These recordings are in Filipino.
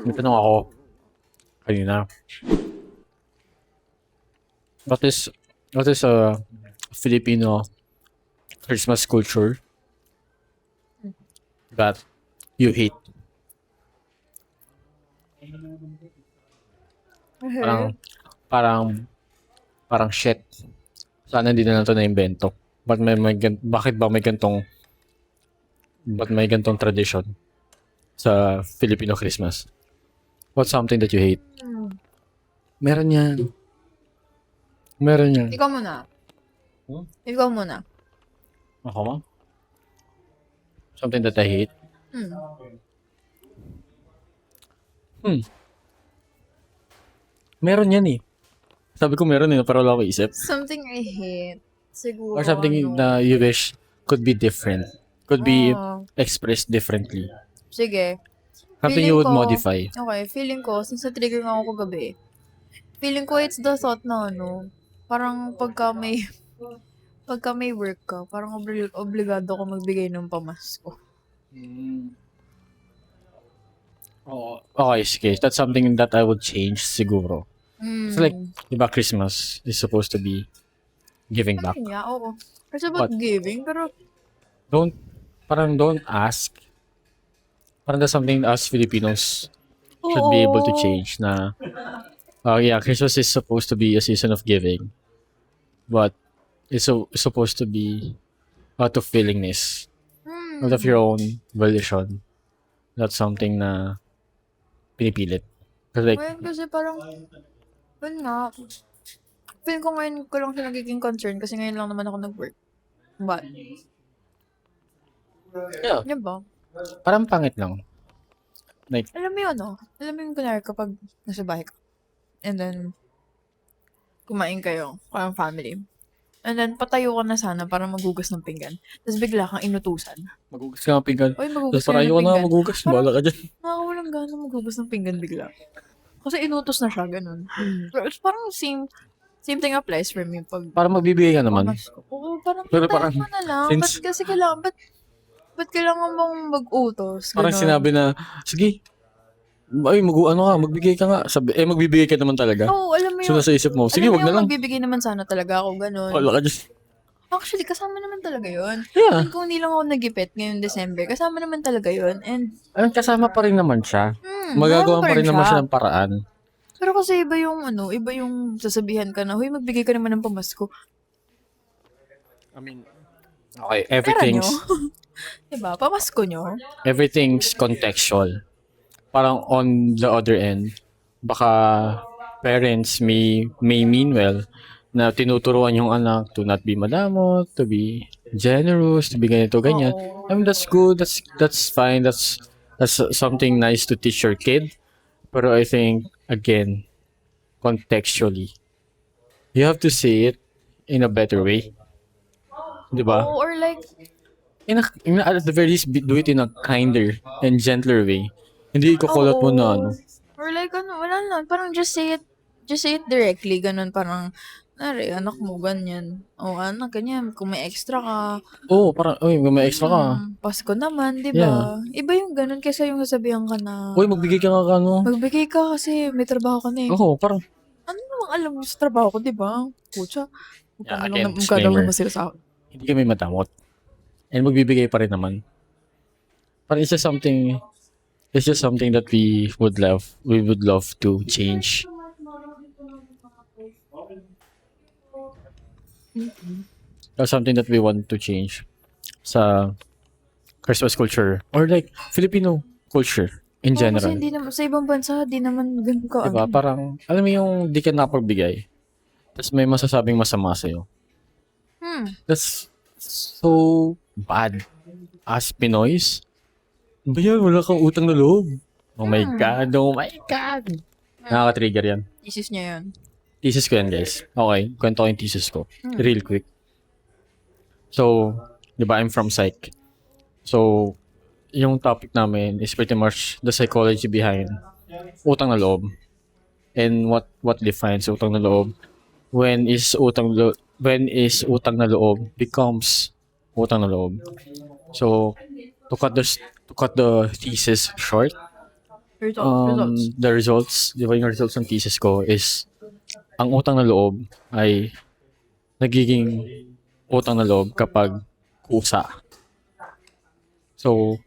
may tanong ako kanina. What is a Filipino Christmas culture that you hate? Parang, parang, parang shit. Sana hindi na lang ito na-invento. Bakit may gantong tradition sa Filipino Christmas? What's something that you hate? Meron yan. Meron yan. Ikaw muna. Hmm? Ikaw muna. Ako ma? Something that I hate? Meron yan eh. Sabi ko meron eh, pero wala ko isip. Something I hate. Siguro, Or something na you wish could be different. Could be expressed differently. Sige. Something Feeling you would ko- modify. Okay, feeling ko, since na-trigger nga ako kagabi, feeling ko it's the thought na parang pagka may work ka, parang obligado ka magbigay ng pamasko. Oh, okay, sige. That's something that I would change siguro. It's like, di ba Christmas is supposed to be giving back. Yeah, oo. It's about But- giving, pero Don't ask. Parang that's something us Filipinos should be able to change na, yeah, Christmas is supposed to be a season of giving. But it's supposed to be out of willingness. Out of your own volition. That's something na pinipilit. Like, ngayon kasi parang, yun nga, feeling ko ngayon ko lang siya nagiging concern kasi ngayon lang naman ako nag-work. But, yeah, yun ba? parang pangit lang. Alam mo yun, alam mo yung kunwari kapag nasa bahay ka, and then, kumain kayo, parang family, and then, patayo ka na sana para magugas ng pinggan. Tapos bigla kang inutusan. Magugas ka ng pinggan. Oy, Tapos magugas ka parang na ng ayoko na pinggan. magugas. Bahala ka dyan. Nakakawalang gana magugas ng pinggan bigla. Kasi inutos na siya, ganun. Pero it's parang same thing applies for me pag Parang magbibigay ka naman. pamasko. Oo, parang Pero patayin parang, mo na lang. since- Ba't kasi kailangan mong mag-utos? Parang Ganun. sinabi na, sige, ay, magbigay ka nga. Magbibigay ka naman talaga. Oo, alam mo So, yun. nasa isip mo, sige, alam mo wag na yung lang. magbibigay naman sana talaga ako, ganun. Bahala ka dyan. Actually, kasama naman talaga yun. Yeah. Kung hindi lang ako nagipit ngayong December, kasama naman talaga yun. And, Ang kasama pa rin naman siya. Magagawa pa rin naman siya ng paraan. Pero kasi iba yung sasabihan ka na, huy, magbigay ka naman ng pamasko. I mean, okay, Pera nyo. Diba? Pamasko nyo. everything's contextual. Parang on the other end, baka parents may mean well na tinuturuan yung anak to not be madamot, to be generous, to be ganito, ganyan. Oo. I mean, that's good. That's fine. That's something nice to teach your kid. Pero I think, again, contextually, you have to say it in a better way. Diba? Oo, or like, At the very least, do it in a kinder and gentler way. Hindi ikukulot mo na ano. Or like, wala lang. Parang just say it directly. Ganun, parang, nari, anak mo, ganyan. O, anak, ganyan. Kung may extra ka, Oo, parang, uy, may extra ka. Pasko naman, di ba? Iba yung ganun kaysa yung sasabihan ka na, Uy, magbigay ka nga ano. magbigay ka kasi may trabaho ka na eh. Oo, parang, Ano namang alam mo sa trabaho ko, di ba? Pucha. Yeah, again, Magkano disclaimer. naman sila sa akin. hindi kami matamot. And magbibigay pa rin naman. Parang it's just something that we would love to change. Or something that we want to change sa Christmas culture or like Filipino culture in Kasi general. hindi naman, sa ibang bansa, di naman ganun ka. Diba? Parang, alam mo yung di ka nakapagbigay. Tapos may masasabing masama sa'yo. That's so bad. As Pinoys, ba yan? Wala kang utang na loob. Oh my God. Oh my God. Nakaka-trigger yan. Thesis niya yun. Thesis ko yan, guys. Okay, kwento ko yung thesis ko. Real quick. So, di ba, I'm from psych. So, yung topic namin is pretty much the psychology behind utang na loob. And what defines utang na loob. When is utang na loob becomes utang na loob. So, to cut the thesis short, Results. The results, di ba yung results ng thesis ko is, ang utang na loob ay nagiging utang na loob kapag kusa. So,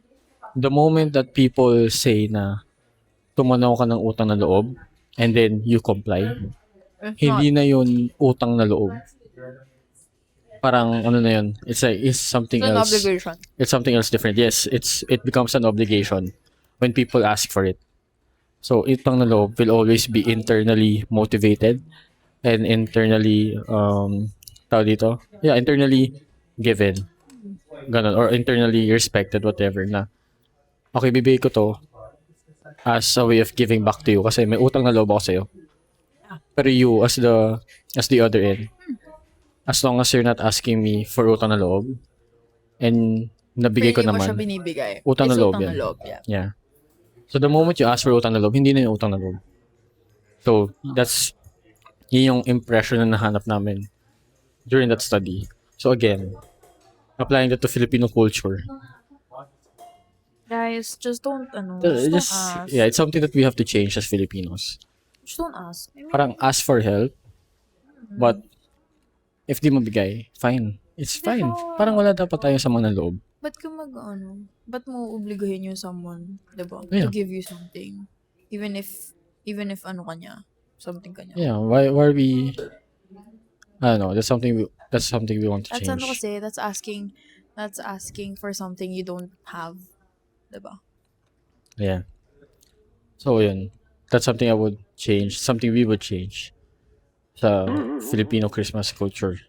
the moment that people say na tumanaw ka ng utang na loob and then you comply, It's hindi not. na yun utang na loob. Parang ano na yun, it's something It's an else. obligation. It's something else different. Yes, it becomes an obligation when people ask for it. So, utang na loob will always be internally motivated and internally, tawag dito? Yeah, internally given. Ganun. Or internally respected, whatever na. Okay, bibigay ko to as a way of giving back to you kasi may utang na loob ako sa'yo. Pero you, as the other end, as long as you're not asking me for utang na loob and nabigay ko Hindi mo siya naman, binibigay. utang na It's loob utang yan. na loob, yeah. Yeah. So, the moment you ask for utang na loob, hindi na yung utang na loob. So, yun yung impression na nahanap namin during that study. So, again, applying that to Filipino culture. Guys, just don't ask. Yeah, it's something that we have to change as Filipinos. Just don't ask. I mean, Parang ask for help, but if di mabigay, fine. It's fine. Parang wala dapat tayo sa mga loob. ba't ka ba't mo obligahin yung someone, diba? Yeah. To give you something. Even if ano ka niya, something ka niya. Yeah, why are we? I don't know. That's something we want to That's ano change. kasi, that's asking for something you don't have. Diba? Yeah. So yun. That's something I would change. Something we would change sa Filipino Christmas culture.